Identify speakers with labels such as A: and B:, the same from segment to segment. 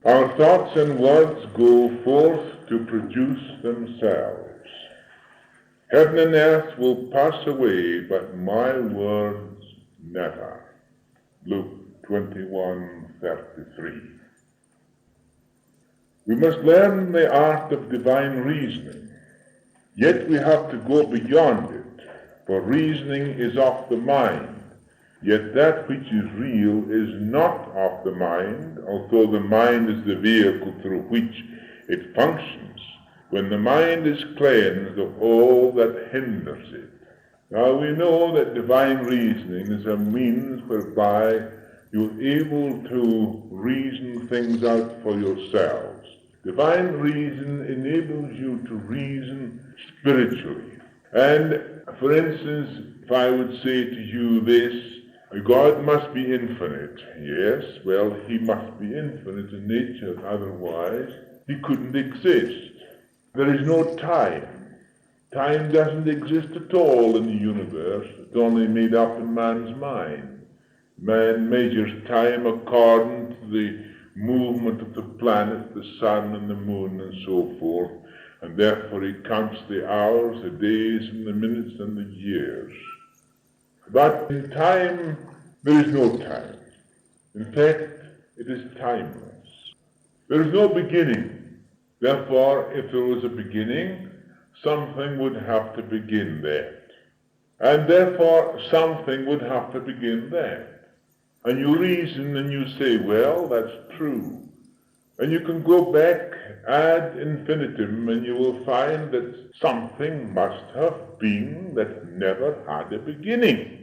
A: Our thoughts and words go forth to produce themselves. Heaven and earth will pass away, but my words never. Luke 21:33. We must learn the art of divine reasoning, yet we have to go beyond it, for reasoning is of the mind, yet that which is real is not of the mind, although the mind is the vehicle through which it functions, when the mind is cleansed of all that hinders it. Now we know that divine reasoning is a means whereby you're able to reason things out for yourselves. Divine reason enables you to reason spiritually. And for instance, if I would say to you this, God must be infinite. Yes, well, he must be infinite in nature, otherwise he couldn't exist. There is no time. Time doesn't exist at all in the universe. It's only made up in man's mind. Man measures time according to the movement of the planets, the sun and the moon and so forth, and therefore he counts the hours, the days and the minutes and the years. But in time, there is no time. In fact, it is timeless. There is no beginning. Therefore, if there was a beginning, something would have to begin that. And therefore, something would have to begin that. And you reason and you say, well, that's true. And you can go back ad infinitum and you will find that something must have been that never had a beginning.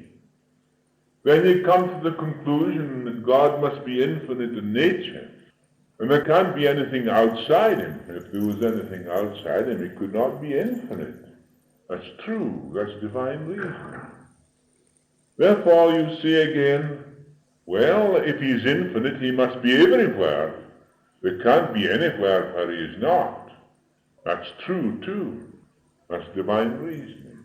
A: Then you come to the conclusion that God must be infinite in nature. And there can't be anything outside him. If there was anything outside him, he could not be infinite. That's true. That's divine reason. Therefore, you see again, well, if he is infinite, he must be everywhere. There can't be anywhere where he is not. That's true, too. That's divine reasoning.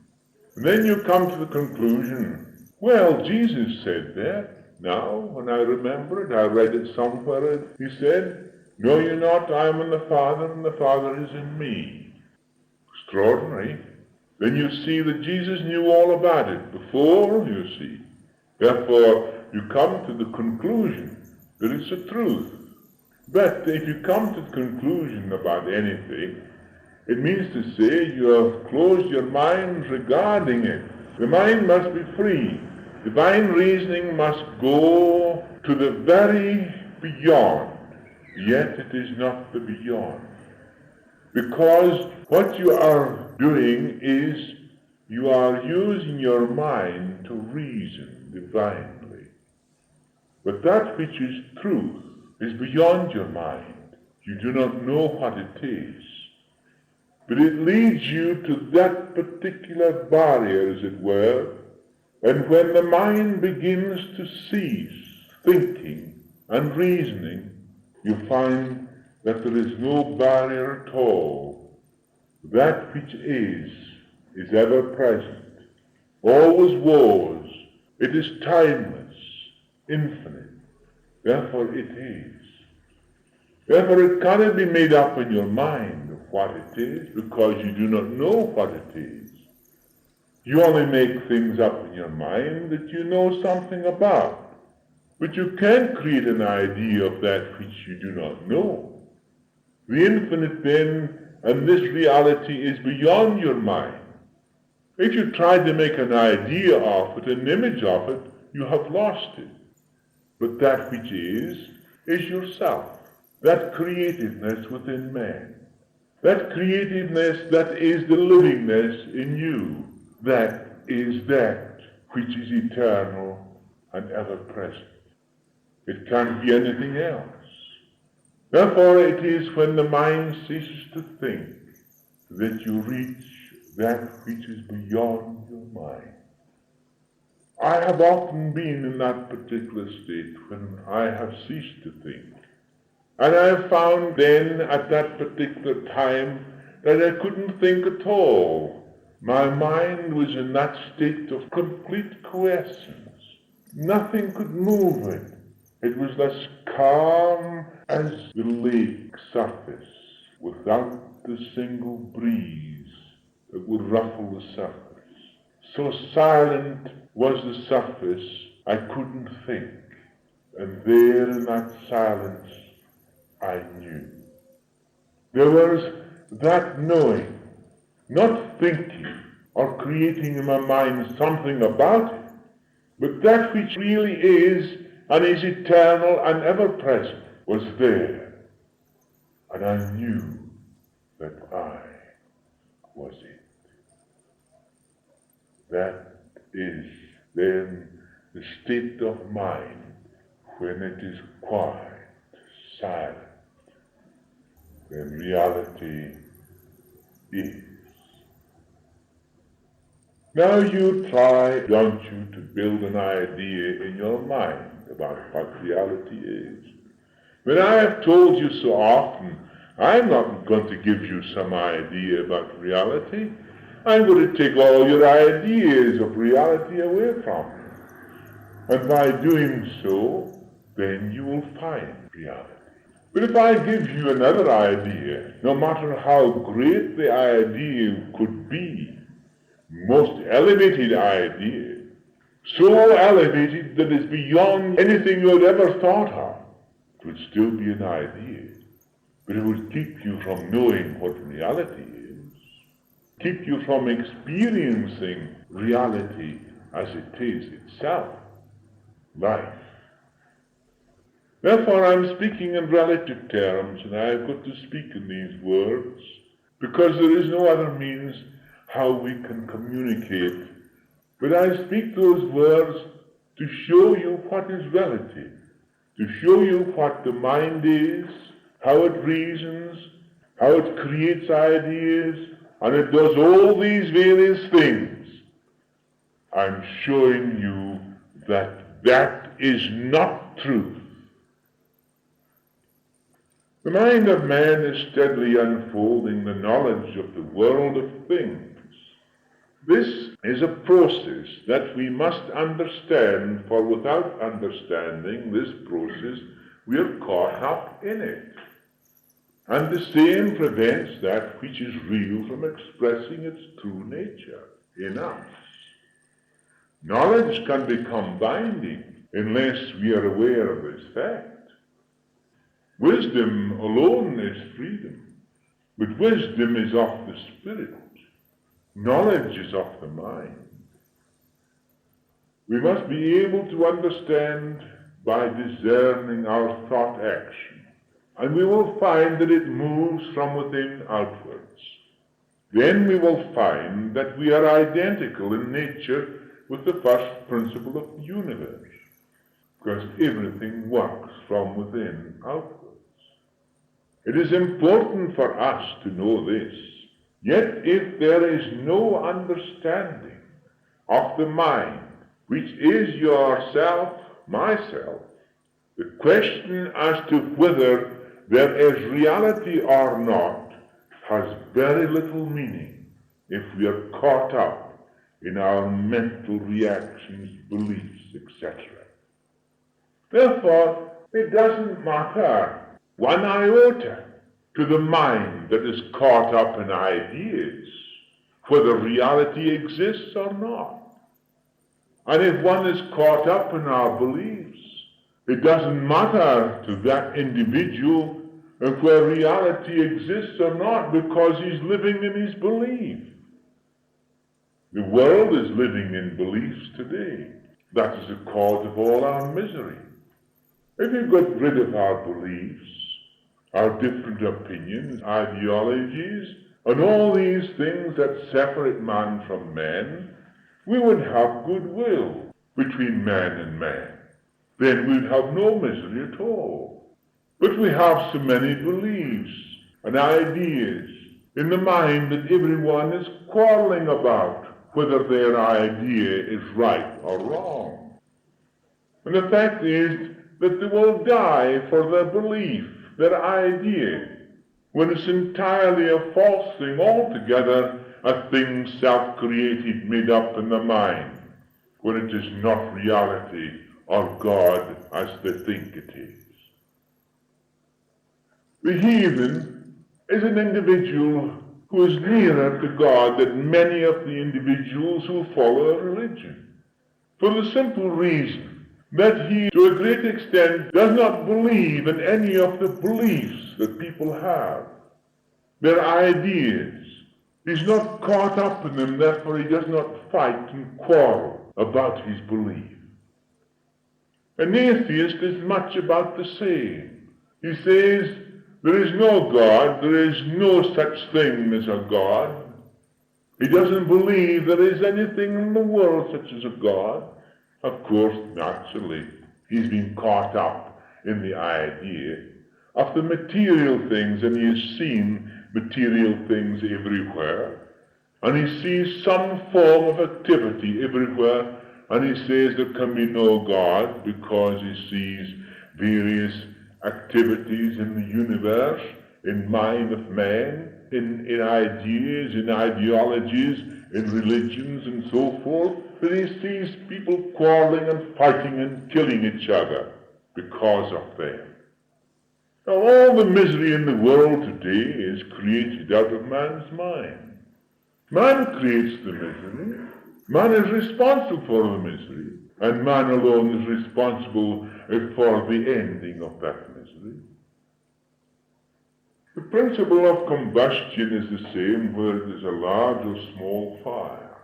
A: And then you come to the conclusion, well, Jesus said that. Now, when I remember it, I read it somewhere, he said, know you not I am in the Father, and the Father is in me. Extraordinary. Then you see that Jesus knew all about it before, you see. Therefore, you come to the conclusion that it's the truth. But if you come to the conclusion about anything, it means to say you have closed your mind regarding it. The mind must be free. Divine reasoning must go to the very beyond, yet it is not the beyond. Because what you are doing is you are using your mind to reason divinely. But that which is truth is beyond your mind. You do not know what it is. But it leads you to that particular barrier, as it were. And when the mind begins to cease thinking and reasoning, you find that there is no barrier at all. That which is ever present, always was. It is timeless, infinite. Therefore it is. Therefore it cannot be made up in your mind of what it is, because you do not know what it is. You only make things up in your mind that you know something about. But you can't create an idea of that which you do not know. The infinite then, and this reality is beyond your mind. If you try to make an idea of it, an image of it, you have lost it. But that which is yourself. That creativeness within man. That creativeness that is the livingness in you. That is that which is eternal and ever-present. It can't be anything else. Therefore, it is when the mind ceases to think that you reach that which is beyond your mind. I have often been in that particular state when I have ceased to think. And I have found then, at that particular time, that I couldn't think at all. My mind was in that state of complete quiescence. Nothing could move it. It was this calm as the lake surface without a single breeze that would ruffle the surface. So silent was the surface, I couldn't think. And there in that silence, I knew. There was that knowing, not thinking or creating in my mind something about it, but that which really is and is eternal and ever-present was there. And I knew that I was it. That is then the state of mind when it is quiet, silent, when reality is. Now you try, don't you, to build an idea in your mind about what reality is. When I have told you so often, I'm not going to give you some idea about reality. I'm going to take all your ideas of reality away from you. And by doing so, then you will find reality. But if I give you another idea, no matter how great the idea could be, most elevated idea, so elevated that it's beyond anything you had ever thought of, it would still be an idea, but it would keep you from knowing what reality is, keep you from experiencing reality as it is itself, life. Therefore, I'm speaking in relative terms, and I've got to speak in these words, because there is no other means how we can communicate. But I speak those words to show you what is relative, to show you what the mind is, how it reasons, how it creates ideas, and it does all these various things. I'm showing you that that is not truth. The mind of man is steadily unfolding the knowledge of the world of things. This is a process that we must understand, for without understanding this process, we are caught up in it. And the same prevents that which is real from expressing its true nature in us. Knowledge can become binding unless we are aware of this fact. Wisdom alone is freedom, but wisdom is of the spirit. Knowledge is of the mind. We must be able to understand by discerning our thought action, and we will find that it moves from within outwards. Then we will find that we are identical in nature with the first principle of the universe, because everything works from within outwards. It is important for us to know this. Yet if there is no understanding of the mind, which is yourself, myself, the question as to whether there is reality or not has very little meaning if we are caught up in our mental reactions, beliefs, etc. Therefore, it doesn't matter one iota to the mind that is caught up in ideas, whether reality exists or not. And if one is caught up in our beliefs, it doesn't matter to that individual whether reality exists or not, because he's living in his belief. The world is living in beliefs today. That is the cause of all our misery. If we got rid of our beliefs, our different opinions, ideologies, and all these things that separate man from man, we would have goodwill between man and man. Then we'd have no misery at all. But we have so many beliefs and ideas in the mind that everyone is quarreling about whether their idea is right or wrong. And the fact is that they will die for their belief, their idea, when it's entirely a false thing altogether, a thing self-created, made up in the mind, when it is not reality or God as they think it is. The heathen is an individual who is nearer to God than many of the individuals who follow a religion, for the simple reason that he, to a great extent, does not believe in any of the beliefs that people have, their ideas. He's not caught up in them, therefore he does not fight and quarrel about his belief. An atheist is much about the same. He says, there is no God, there is no such thing as a God. He doesn't believe there is anything in the world such as a God. Of course, naturally, he's been caught up in the idea of the material things, and he has seen material things everywhere, and he sees some form of activity everywhere, and he says there can be no God because he sees various activities in the universe, in mind of man, in ideas, in ideologies, in religions and so forth, that he sees people quarreling and fighting and killing each other because of them. Now, all the misery in the world today is created out of man's mind. Man creates the misery. Man is responsible for the misery, and man alone is responsible for the ending of that misery. The principle of combustion is the same whether it is a large or small fire.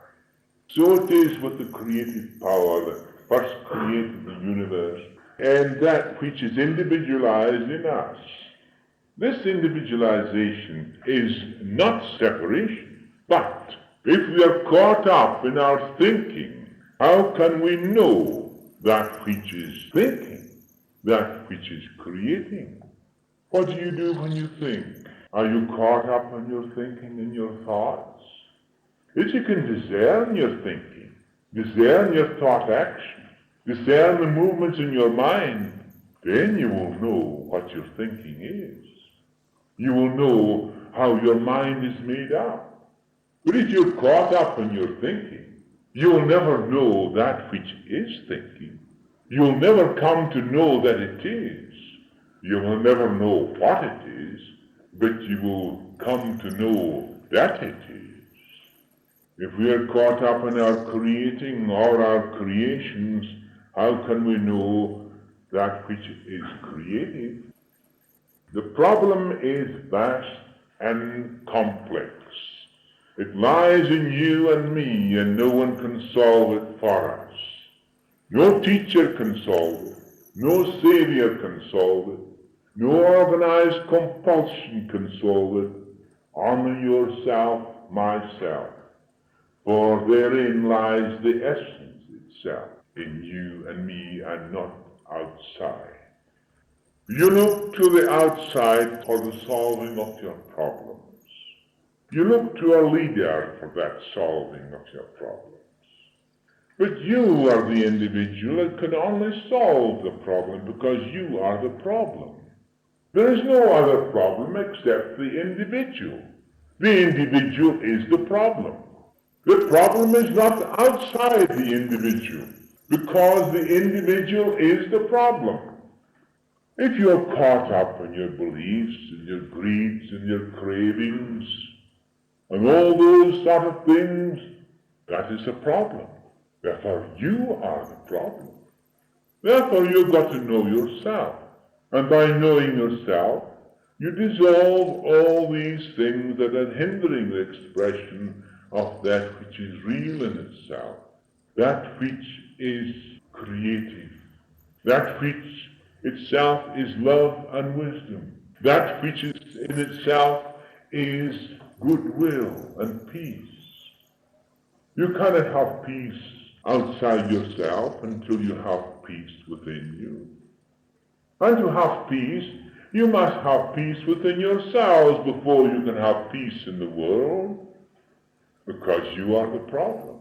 A: So it is with the creative power that first created the universe, and that which is individualized in us. This individualization is not separation, but if we are caught up in our thinking, how can we know that which is thinking, that which is creating? What do you do when you think? Are you caught up in your thinking and your thoughts? If you can discern your thinking, discern your thought action, discern the movements in your mind, then you will know what your thinking is. You will know how your mind is made up. But if you're caught up in your thinking, you'll never know that which is thinking. You'll never come to know that it is. You will never know what it is, but you will come to know that it is. If we are caught up in our creating or our creations, how can we know that which is creative? The problem is vast and complex. It lies in you and me, and no one can solve it for us. No teacher can solve it. No savior can solve it. No organized compulsion can solve it. Only yourself, myself. For therein lies the essence itself, in you and me, and not outside. You look to the outside for the solving of your problems. You look to a leader for that solving of your problems. But you are the individual that can only solve the problem because you are the problem. There is no other problem except the individual. The individual is the problem. The problem is not outside the individual because the individual is the problem. If you're caught up in your beliefs and your greeds and your cravings and all those sort of things, that is a problem. Therefore, you are the problem. Therefore, you've got to know yourself. And by knowing yourself, you dissolve all these things that are hindering the expression of that which is real in itself, that which is creative, that which itself is love and wisdom, that which is in itself is goodwill and peace. You cannot have peace outside yourself until you have peace within you. And to have peace, you must have peace within yourselves before you can have peace in the world, because you are the problem.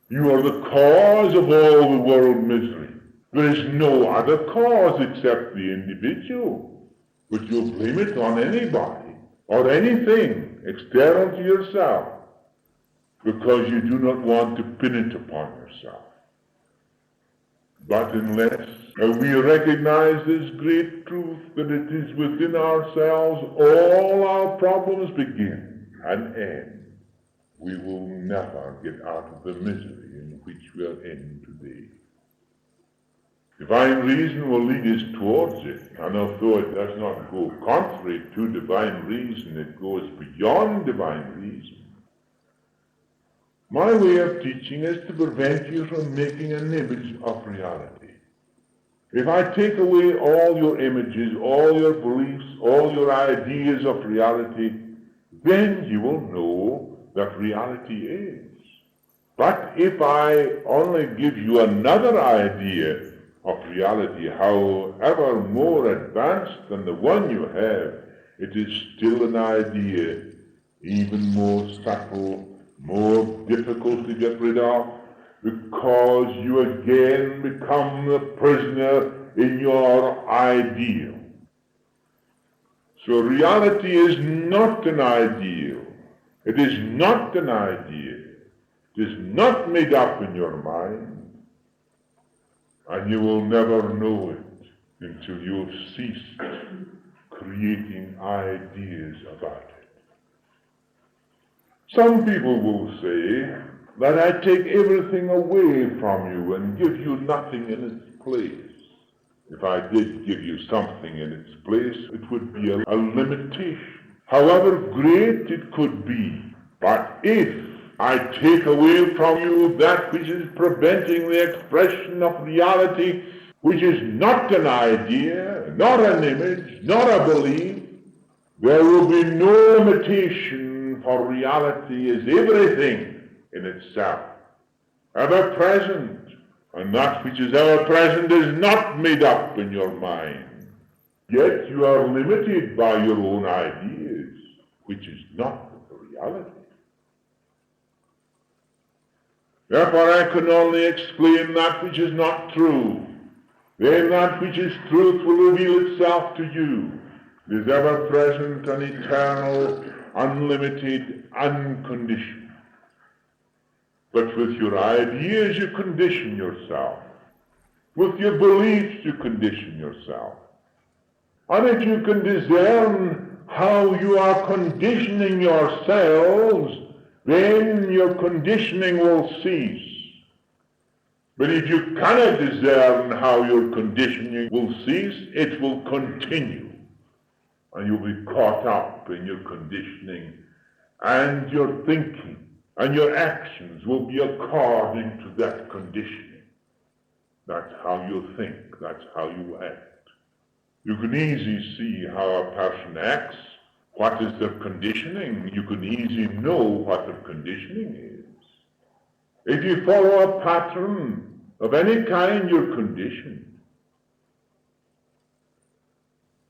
A: You are the cause of all the world misery. There is no other cause except the individual, but you blame it on anybody or anything external to yourself, because you do not want to pin it upon yourself. But unless we recognize this great truth that it is within ourselves all our problems begin and end, we will never get out of the misery in which we are in today. Divine reason will lead us towards it, and although it does not go contrary to divine reason, it goes beyond divine reason. My way of teaching is to prevent you from making an image of reality. If I take away all your images, all your beliefs, all your ideas of reality, then you will know that reality is. But if I only give you another idea of reality, however more advanced than the one you have, it is still an idea even more subtle, more difficult to get rid of, because you again become the prisoner in your ideal. So reality is not an ideal. It is not an idea. It is not made up in your mind. And you will never know it until you've ceased creating ideas about it. Some people will say that I take everything away from you and give you nothing in its place. If I did give you something in its place, it would be a limitation, however great it could be. But if I take away from you that which is preventing the expression of reality, which is not an idea, not an image, not a belief, there will be no limitation, for reality is everything in itself, ever present, and that which is ever present is not made up in your mind. Yet you are limited by your own ideas, which is not the reality. Therefore I can only explain that which is not true. Then that which is truth will reveal itself to you. It is ever present and eternal, unlimited, unconditional. But with your ideas you condition yourself. With your beliefs you condition yourself. And if you can discern how you are conditioning yourselves, then your conditioning will cease. But if you cannot discern how your conditioning will cease, it will continue. And you'll be caught up in your conditioning, and your thinking and your actions will be according to that conditioning. That's how you think, that's how you act. You can easily see how a person acts. What is their conditioning? You can easily know what their conditioning is. If you follow a pattern of any kind, you're conditioned.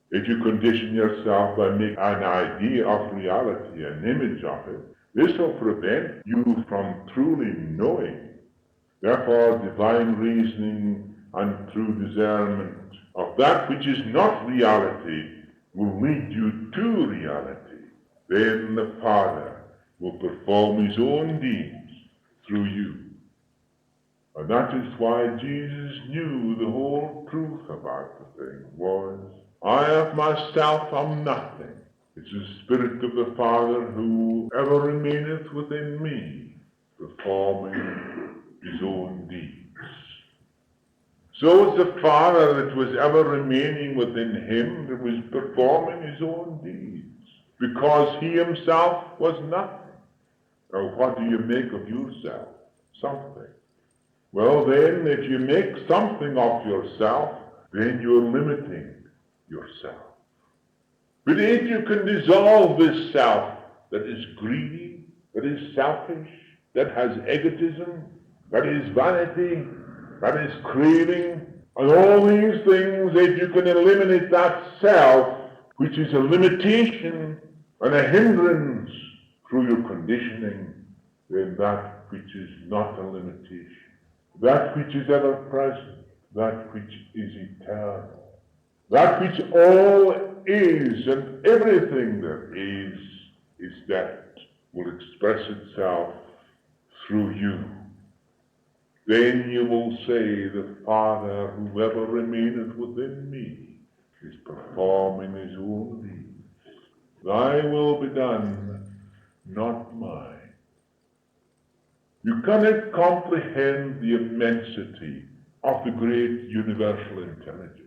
A: If you condition yourself by making an idea of reality, an image of it, this will prevent you from truly knowing. Therefore, divine reasoning and true discernment of that which is not reality will lead you to reality. Then the Father will perform his own deeds through you. And that is why Jesus knew the whole truth about the thing was, I of myself am nothing. It's the Spirit of the Father who ever remaineth within me, performing his own deeds. So it's the Father that was ever remaining within him that was performing his own deeds, because he himself was nothing. Now what do you make of yourself? Something. Well then, if you make something of yourself, then you're limiting yourself. But if you can dissolve this self that is greedy, that is selfish, that has egotism, that is vanity, that is craving, and all these things, if you can eliminate that self, which is a limitation and a hindrance through your conditioning, then that which is not a limitation, that which is ever present, that which is eternal, that which all is and everything there is that will express itself through you. then you will say, the Father, whoever remaineth within me, is performing his own deeds. Thy will be done, not mine. You cannot comprehend the immensity of the great universal intelligence.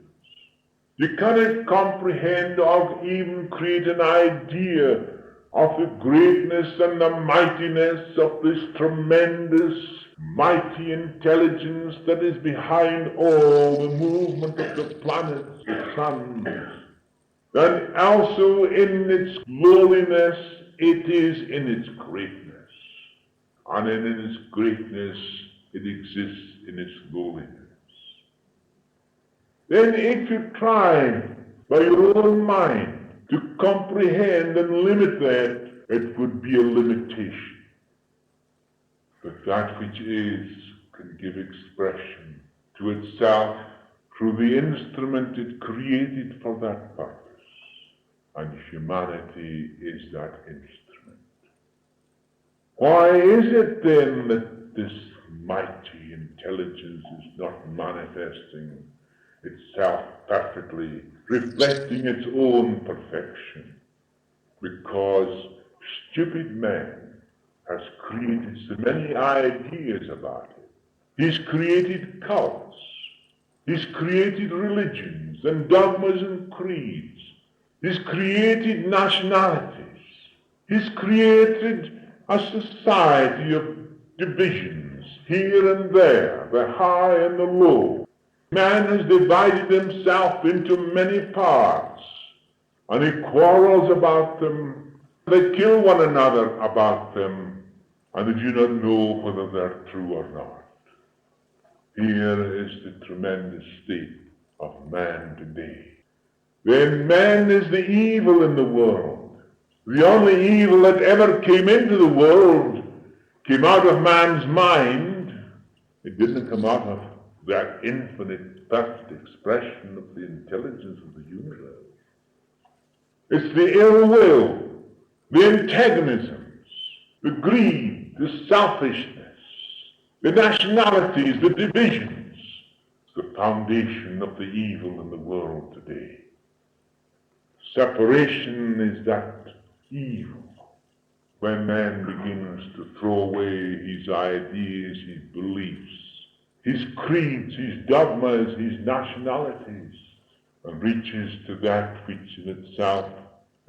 A: You cannot comprehend or even create an idea of the greatness and the mightiness of this tremendous, mighty intelligence that is behind all the movement of the planets, the suns. And also in its lowliness, it is in its greatness. And in its greatness, it exists in its lowliness. Then if you try by your own mind to comprehend and limit that, it would be a limitation. But that which is can give expression to itself through the instrument it created for that purpose. And humanity is that instrument. Why is it then that this mighty intelligence is not manifesting itself perfectly, reflecting its own perfection? Because stupid man has created so many ideas about it. He's created cults. He's created religions and dogmas and creeds. He's created nationalities. He's created a society of divisions here and there, the high and the low. Man has divided himself into many parts, and he quarrels about them. They kill one another about them, and they do not know whether they're true or not. Here is the tremendous state of man today. Then man is the evil in the world. The only evil that ever came into the world came out of man's mind. It didn't come out of that infinite, perfect expression of the intelligence of the universe. It's the ill will, the antagonisms, the greed, the selfishness, the nationalities, the divisions, the foundation of the evil in the world today. Separation is that evil. When man begins to throw away his ideas, his beliefs, his creeds, his dogmas, his nationalities, and reaches to that which in itself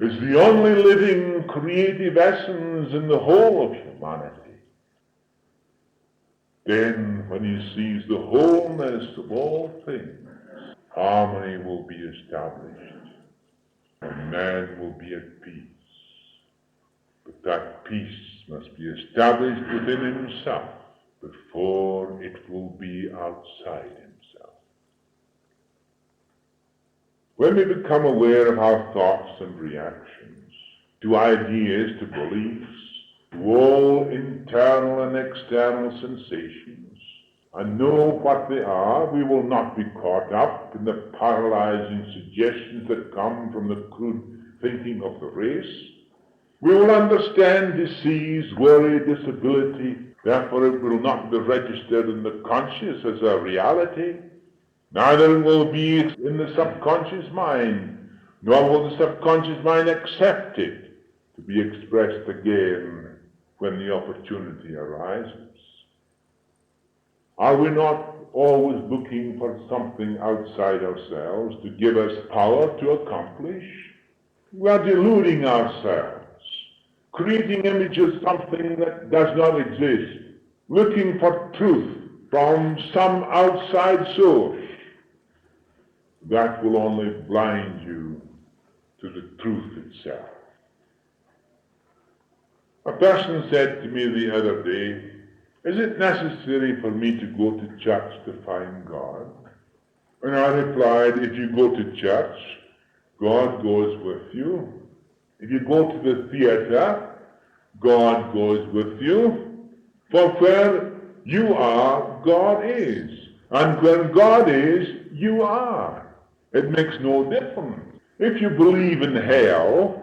A: is the only living creative essence in the whole of humanity, then when he sees the wholeness of all things, harmony will be established, and man will be at peace. But that peace must be established within himself before it will be outside himself. When we become aware of our thoughts and reactions to ideas, to beliefs, to all internal and external sensations, and know what they are, we will not be caught up in the paralyzing suggestions that come from the crude thinking of the race. We will understand disease, worry, disability. Therefore it will not be registered in the conscious as a reality. Neither will be in the subconscious mind, nor will the subconscious mind accept it to be expressed again when the opportunity arises. Are we not always looking for something outside ourselves to give us power to accomplish? We are deluding ourselves, creating images of something that does not exist, looking for truth from some outside source. That will only blind you to the truth itself. A person said to me the other day, "Is it necessary for me to go to church to find God?" And I replied, if you go to church, God goes with you. If you go to the theater, God goes with you. For where you are, God is. And where God is, you are. It makes no difference. If you believe in hell,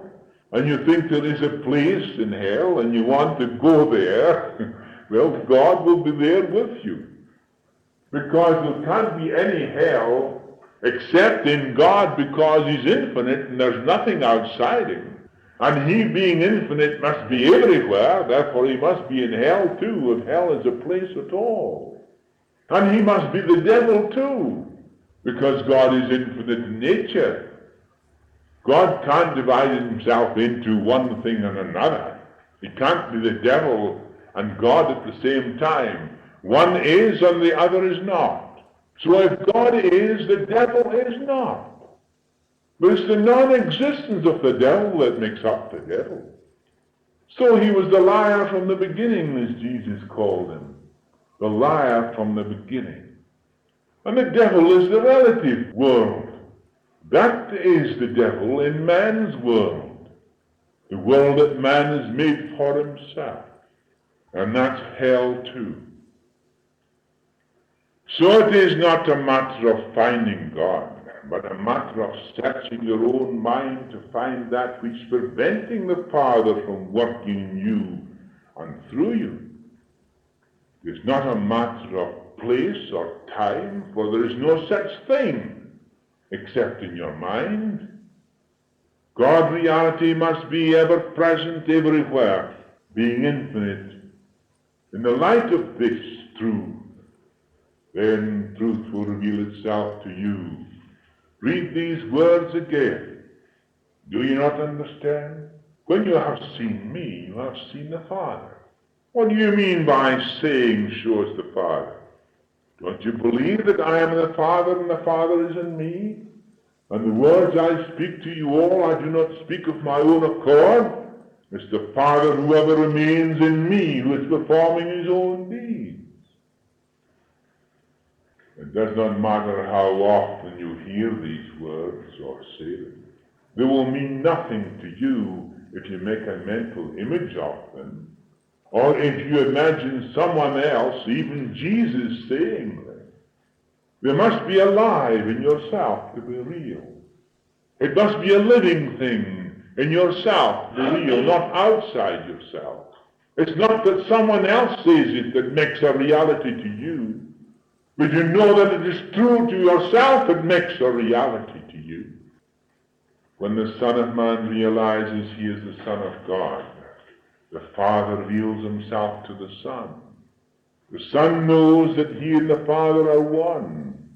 A: and you think there is a place in hell, and you want to go there, well, God will be there with you. Because there can't be any hell except in God, because he's infinite and there's nothing outside him. And he being infinite must be everywhere, therefore he must be in hell too, if hell is a place at all. And he must be the devil too, because God is infinite in nature. God can't divide himself into one thing and another. He can't be the devil and God at the same time. One is and the other is not. So if God is, the devil is not. But it's the non-existence of the devil that makes up the devil. So he was the liar from the beginning, as Jesus called him. The liar from the beginning. And the devil is the relative world. That is the devil in man's world. The world that man has made for himself. And that's hell too. So it is not a matter of finding God, but a matter of searching your own mind to find that which is preventing the Father from working in you and through you. It is not a matter of place or time, for there is no such thing except in your mind. God reality must be ever present everywhere, being infinite. In the light of this truth, then truth will reveal itself to you. Read these words again. Do you not understand? When you have seen me, you have seen the Father. What do you mean by saying, show us the Father? Don't you believe that I am the Father and the Father is in me? And the words I speak to you all, I do not speak of my own accord. It's the Father, whoever remains in me, who is performing his own deeds. It does not matter how often you hear these words or say them. They will mean nothing to you if you make a mental image of them, or if you imagine someone else, even Jesus, saying them. They must be alive in yourself to be real. It must be a living thing in yourself to be real, not outside yourself. It's not that someone else says it that makes a reality to you, but you know that it is true to yourself, it makes a reality to you. When the Son of Man realizes he is the Son of God, the Father reveals himself to the Son. The Son knows that he and the Father are one,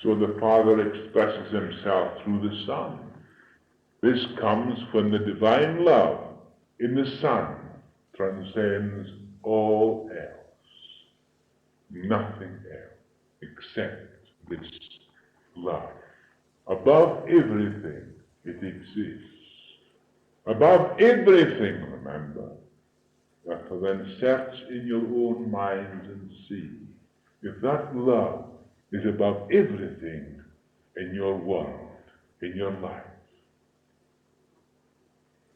A: so the Father expresses himself through the Son. This comes when the divine love in the Son transcends all else, nothing else except this love. Above everything, it exists. Above everything, remember. Therefore then search in your own minds and see if that love is above everything in your world, in your life.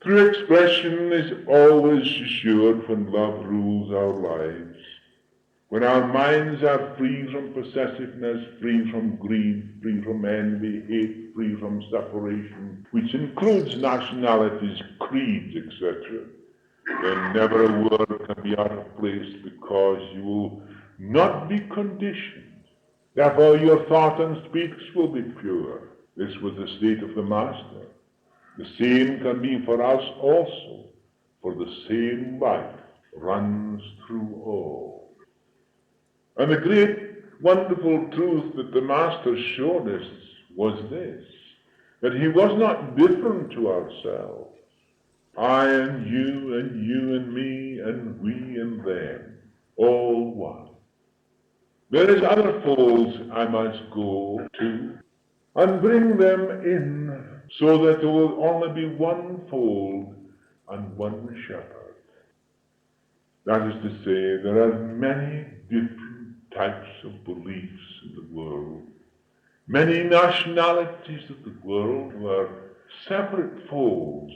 A: True expression is always assured when love rules our lives, when our minds are free from possessiveness, free from greed, free from envy, hate, free from separation, which includes nationalities, creeds, etc. Then never a word can be out of place, because you will not be conditioned. Therefore your thought and speech will be pure. This was the state of the Master. The same can be for us also, for the same life runs through all. And the great, wonderful truth that the Master showed us was this, that he was not different to ourselves. I and you and me and we and them, all one. There is other folds I must go to and bring them in, so that there will only be one fold and one shepherd. That is to say, there are many different types of beliefs in the world. Many nationalities of the world who are separate folds,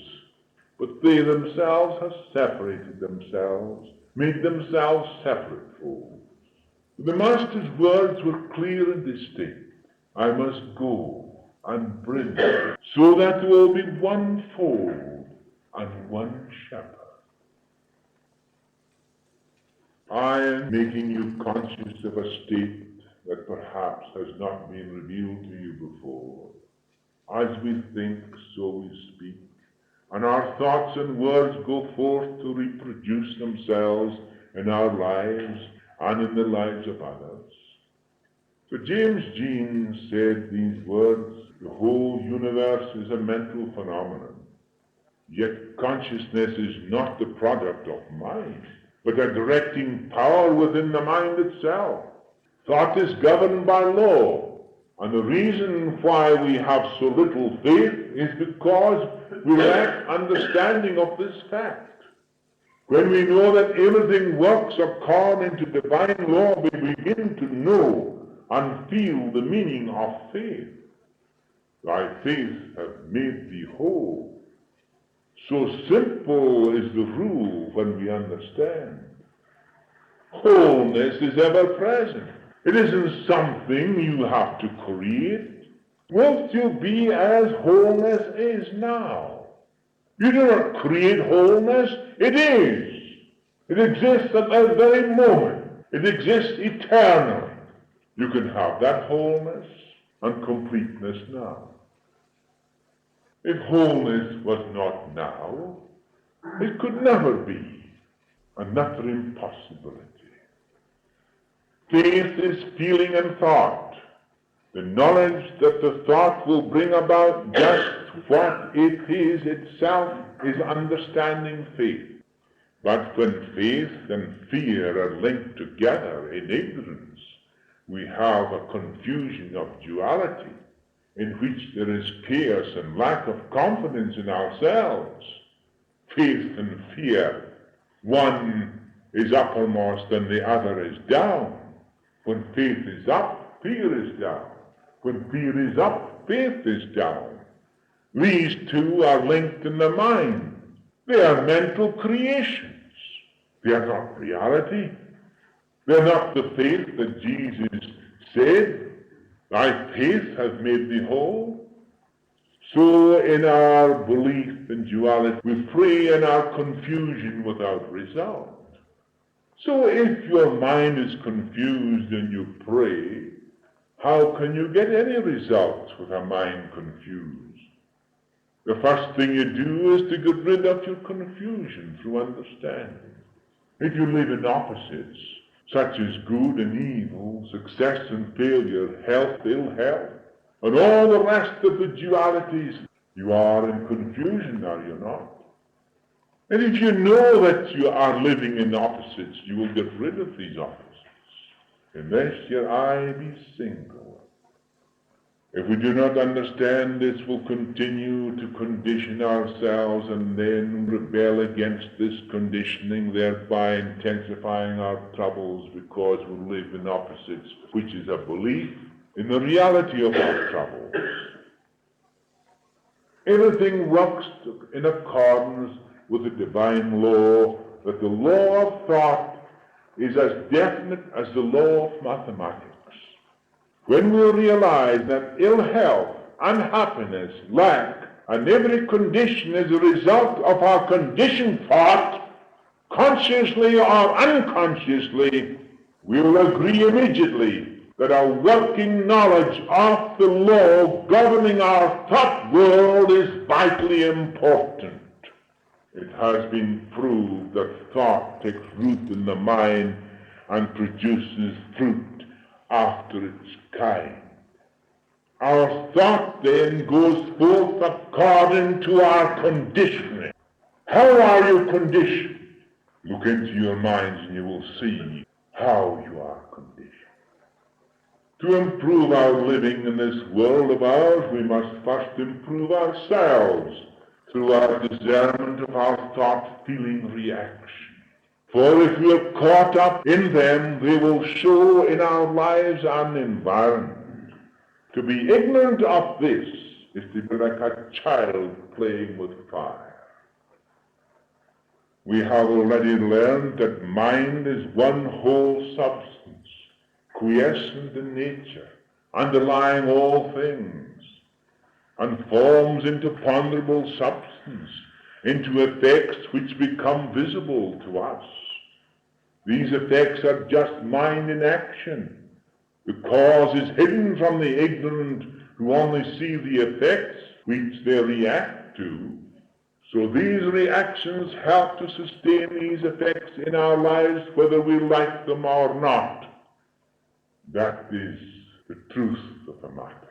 A: but they themselves have separated themselves, made themselves separate folds. The Master's words were clear and distinct. I must go and bring them, so that there will be one fold and one shepherd. I am making you conscious of a state that perhaps has not been revealed to you before. As we think, so we speak, and our thoughts and words go forth to reproduce themselves in our lives and in the lives of others. So James Jean said these words, the whole universe is a mental phenomenon, yet consciousness is not the product of mind, but a directing power within the mind itself. Thought is governed by law, and the reason why we have so little faith is because we lack understanding of this fact. When we know that everything works according to divine law, we begin to know and feel the meaning of faith. Thy faith hath made thee whole. So simple is the rule when we understand. Wholeness is ever present. It isn't something you have to create. Wilt you be as wholeness is now? You do not create wholeness. It is. It exists at that very moment. It exists eternally. You can have that wholeness and completeness now. If wholeness was not now, it could never be, another impossibility. Faith is feeling and thought, the knowledge that the thought will bring about just what it is itself is understanding faith. But when faith and fear are linked together in ignorance, we have a confusion of duality in which there is chaos and lack of confidence in ourselves. Faith and fear, one is uppermost and the other is down. When faith is up, fear is down. When fear is up, faith is down. These two are linked in the mind. They are mental creations. They are not reality. They are not the faith that Jesus said, thy faith hath made thee whole. So in our belief in duality, we pray in our confusion without result. So if your mind is confused and you pray, how can you get any results with a mind confused? The first thing you do is to get rid of your confusion through understanding. If you live in opposites, such as good and evil, success and failure, health, ill health, and all the rest of the dualities, you are in confusion, are you not? And if you know that you are living in opposites, you will get rid of these opposites, unless your eye be single. If we do not understand this, we'll continue to condition ourselves and then rebel against this conditioning, thereby intensifying our troubles because we live in opposites, which is a belief in the reality of our troubles. Everything works in accordance with the divine law, that the law of thought is as definite as the law of mathematics. When we realize that ill health, unhappiness, lack, and every condition is a result of our conditioned thought, consciously or unconsciously, we will agree immediately that a working knowledge of the law governing our thought world is vitally important. It has been proved that thought takes root in the mind and produces fruit after its kind. Our thought then goes forth according to our conditioning. How are you conditioned? Look into your minds and you will see how you are conditioned. To improve our living in this world of ours, we must first improve ourselves through our discernment of our thought, feeling, reaction. For if we are caught up in them, they will show in our lives and environment. To be ignorant of this is to be like a child playing with fire. We have already learned that mind is one whole substance, quiescent in nature, underlying all things, and forms into ponderable substance, into effects which become visible to us. These effects are just mind in action. The cause is hidden from the ignorant who only see the effects which they react to. So these reactions help to sustain these effects in our lives whether we like them or not. That is the truth of the matter.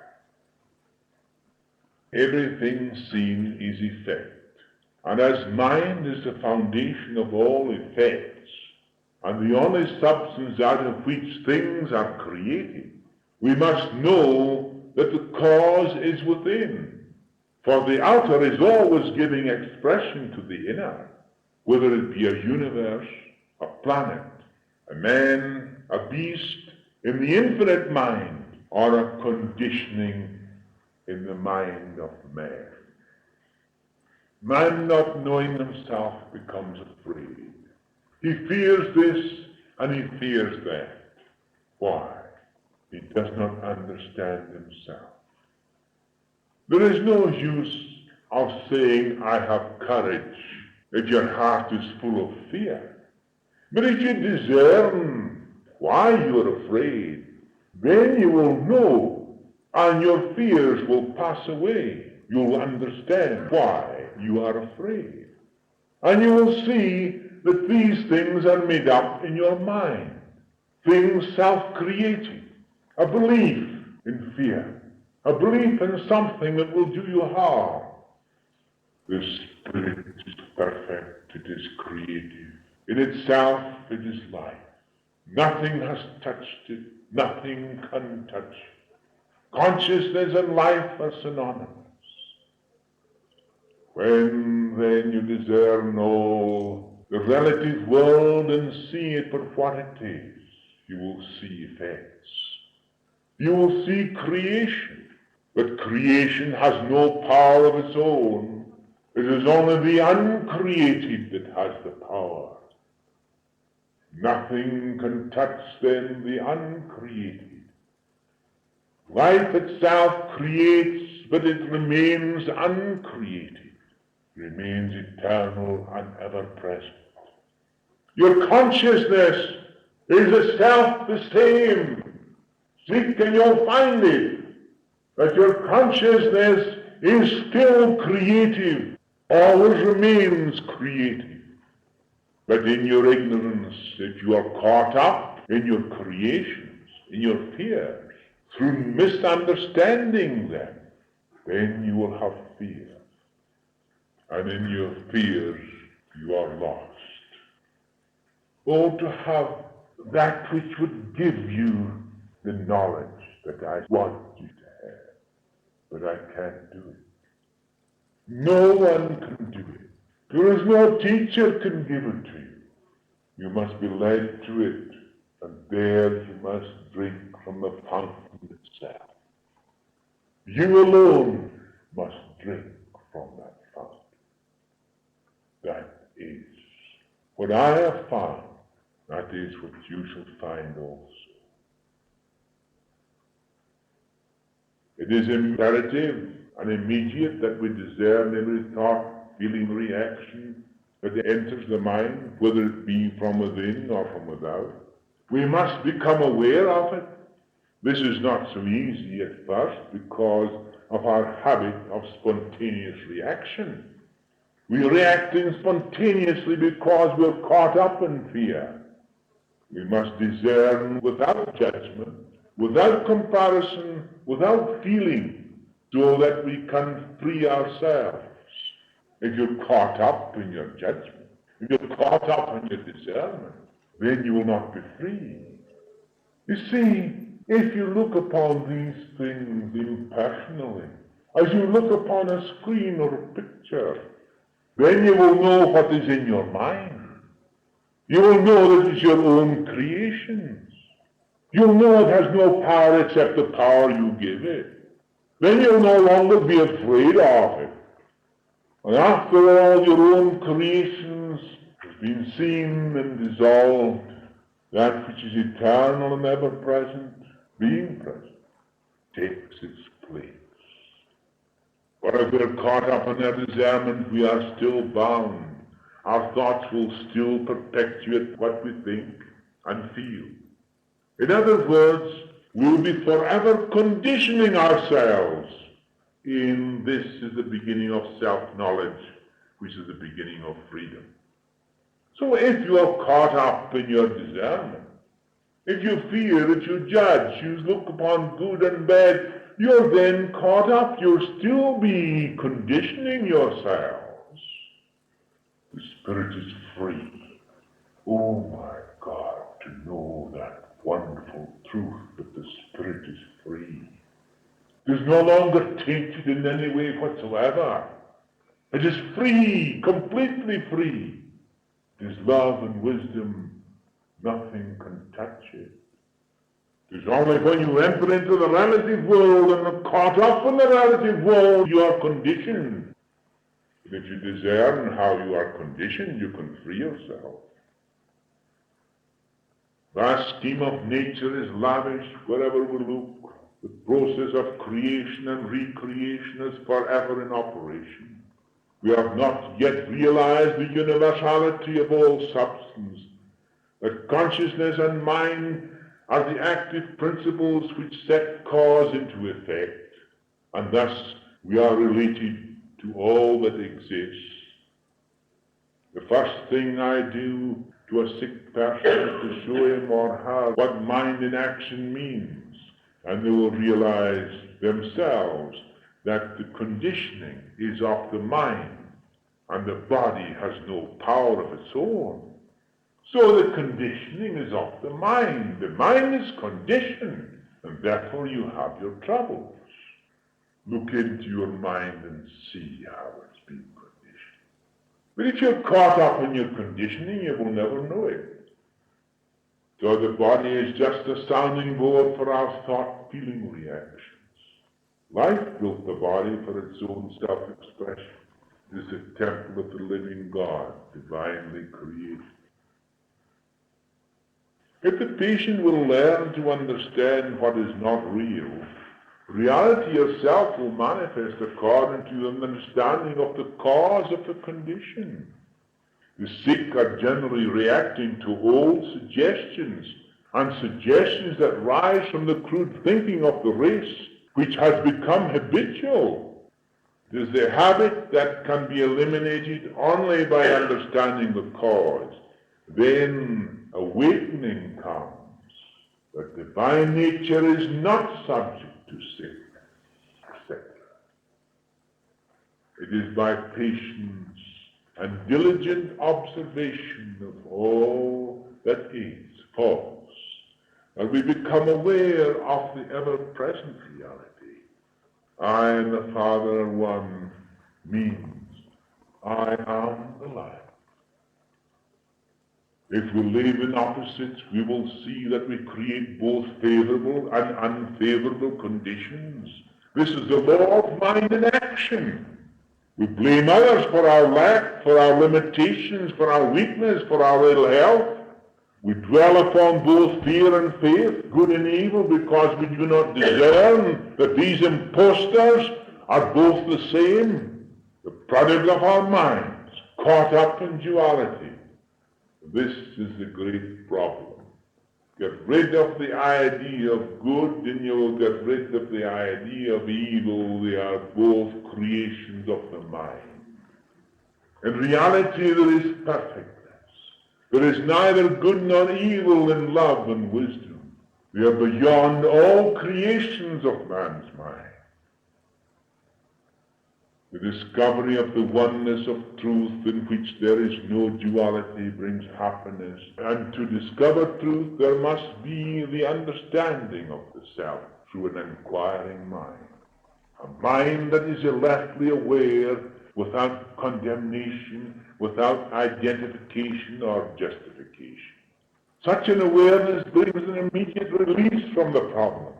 A: Everything seen is effect. And as mind is the foundation of all effects, and the only substance out of which things are created, we must know that the cause is within. For the outer is always giving expression to the inner, whether it be a universe, a planet, a man, a beast, in the infinite mind, or a conditioning in the mind of man. Man, not knowing himself, becomes afraid. He fears this and he fears that. Why? He does not understand himself. There is no use of saying, I have courage, if your heart is full of fear. But if you discern why you are afraid, then you will know, and your fears will pass away. You will understand why you are afraid. And you will see that these things are made up in your mind. Things self-created. A belief in fear. A belief in something that will do you harm. The Spirit is perfect. It is creative. In itself, it is life. Nothing has touched it. Nothing can touch it. Consciousness and life are synonymous. When then you discern all the relative world and see it for what it is, you will see effects. You will see creation, but creation has no power of its own. It is only the uncreated that has the power. Nothing can touch then the uncreated. Life itself creates, but it remains uncreated. Remains eternal and ever-present. Your consciousness is a self the same. Seek and you'll find it. That your consciousness is still creative, always remains creative. But in your ignorance, if you are caught up in your creations, in your fears, through misunderstanding them, then you will have fear. And in your fears, you are lost. Oh, to have that which would give you the knowledge that I want you to have, but I can't do it. No one can do it. There is no teacher can give it to you. You must be led to it, and there you must drink from the fountain itself. You alone must drink from that fountain. That is what I have found. That is what you shall find also. It is imperative and immediate that we discern every thought, feeling, reaction that enters the mind, whether it be from within or from without. We must become aware of it. This is not so easy at first because of our habit of spontaneous reaction. We are reacting spontaneously because we're caught up in fear. We must discern without judgment, without comparison, without feeling, so that we can free ourselves. If you're caught up in your judgment, if you're caught up in your discernment, then you will not be free. You see, if you look upon these things impersonally, as you look upon a screen or a picture, then you will know what is in your mind. You will know that it's your own creations. You'll know it has no power except the power you give it. Then you'll no longer be afraid of it. And after all your own creations has been seen and dissolved, that which is eternal and ever-present, being present, takes its place. But if we're caught up in our discernment, we are still bound. Our thoughts will still perpetuate what we think and feel. In other words, We'll be forever conditioning ourselves. And this is the beginning of self-knowledge, which is the beginning of freedom. So if you are caught up in your discernment, if you fear, if you judge, you look upon good and bad, you're then caught up. You'll still be conditioning yourselves. The Spirit is free. Oh my God, to know that wonderful truth that the Spirit is free. It is no longer tainted in any way whatsoever. It is free, completely free. It is love and wisdom. Nothing can touch it. It is only when you enter into the relative world and are caught up in the relative world, you are conditioned. And if you discern how you are conditioned, you can free yourself. Vast scheme of nature is lavish wherever we look. The process of creation and recreation is forever in operation. We have not yet realized the universality of all substance, that consciousness and mind are the active principles which set cause into effect, and thus we are related to all that exists. The first thing I do to a sick person is to show him or her what mind in action means, and they will realize themselves that the conditioning is of the mind, and the body has no power of its own. So the conditioning is of the mind. The mind is conditioned, and therefore you have your troubles. Look into your mind and see how it's been conditioned. But if you're caught up in your conditioning, you will never know it. So the body is just a sounding board for our thought-feeling reactions. Life built the body for its own self-expression. It is the temple of the living God, divinely created. If the patient will learn to understand what is not real, reality herself will manifest according to an understanding of the cause of the condition. The sick are generally reacting to old suggestions, and suggestions that rise from the crude thinking of the race, which has become habitual. It is the habit that can be eliminated only by understanding the cause. Then awakening comes that divine nature is not subject to sickness, etc. It is by patience and diligent observation of all that is false that we become aware of the ever-present reality. I and the Father are one means I am the life. If we live in opposites, we will see that we create both favorable and unfavorable conditions. This is the law of mind in action. We blame others for our lack, for our limitations, for our weakness, for our ill health. We dwell upon both fear and faith, good and evil, because we do not discern that these impostors are both the same, the product of our minds, caught up in duality. This is the great problem. Get rid of the idea of good, and you will get rid of the idea of evil. They are both creations of the mind. In reality, there is perfectness. There is neither good nor evil in love and wisdom. They are beyond all creations of man's mind. The discovery of the oneness of truth in which there is no duality brings happiness. And to discover truth, there must be the understanding of the self through an inquiring mind. A mind that is alertly aware, without condemnation, without identification or justification. Such an awareness brings an immediate release from the problem.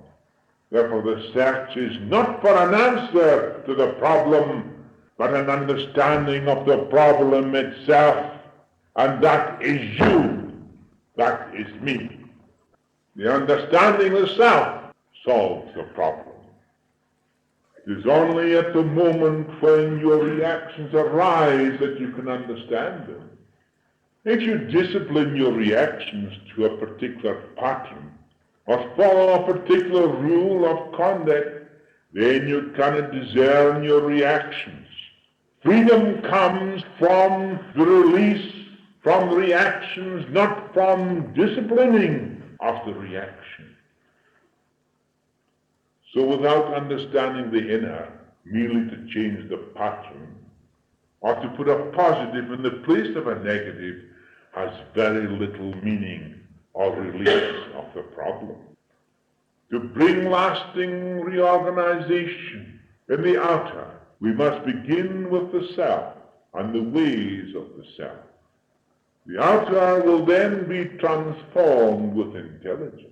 A: Therefore, the search is not for an answer to the problem, but an understanding of the problem itself, and that is you, that is me. The understanding of self solves the problem. It is only at the moment when your reactions arise that you can understand them. If you discipline your reactions to a particular pattern, or follow a particular rule of conduct, then you cannot discern your reactions. Freedom comes from the release from reactions, not from disciplining of the reaction. So without understanding the inner, merely to change the pattern, or to put a positive in the place of a negative, has very little meaning or release of the problem. To bring lasting reorganization in the outer, we must begin with the self and the ways of the self. The outer will then be transformed with intelligence.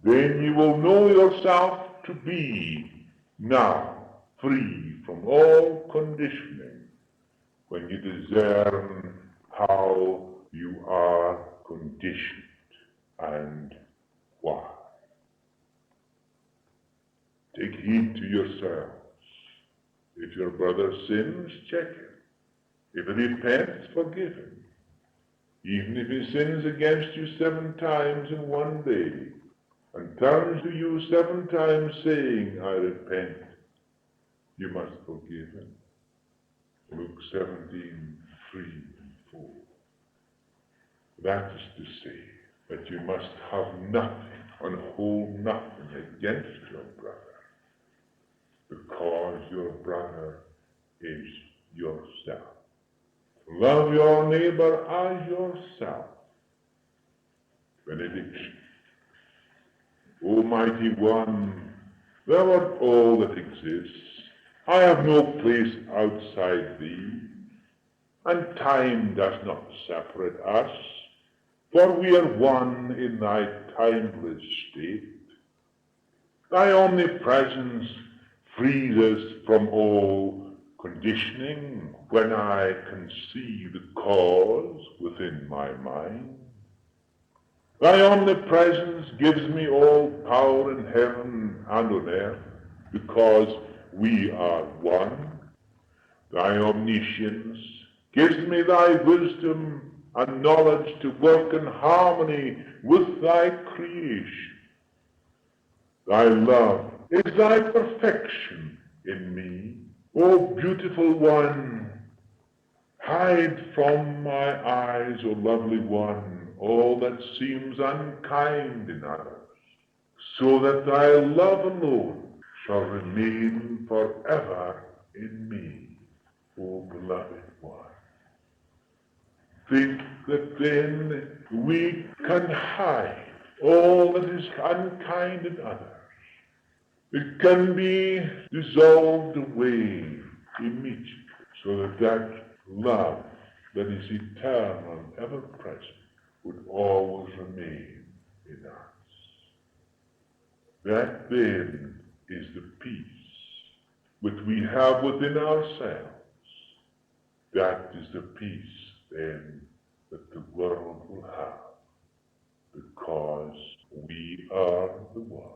A: Then you will know yourself to be now free from all conditioning when you discern how you are conditioned and why. Take heed to yourselves. If your brother sins, check him. If he repents, forgive him. Even if he sins against you 7 times in one day, and turns to you 7 times saying, I repent, you must forgive him. Luke 17, 3 and 4. That is to say that you must have nothing and hold nothing against your brother, because your brother is yourself. Love your neighbor as yourself. Benediction. Almighty One, thou art all that exists. I have no place outside thee, and time does not separate us, for we are one in thy timeless state. Thy omnipresence frees us from all conditioning when I can see the cause within my mind. Thy omnipresence gives me all power in heaven and on earth, because we are one. Thy omniscience gives me thy wisdom and knowledge to work in harmony with thy creation. Thy love is thy perfection in me. O beautiful one, hide from my eyes, O lovely one, all that seems unkind in others, so that thy love alone shall remain forever in me, O beloved one. Think that then we can hide all that is unkind in others. It can be dissolved away immediately, so that that love that is eternal and ever-present would always remain in us. That then is the peace which we have within ourselves. That is the peace then that the world will have, because we are the one.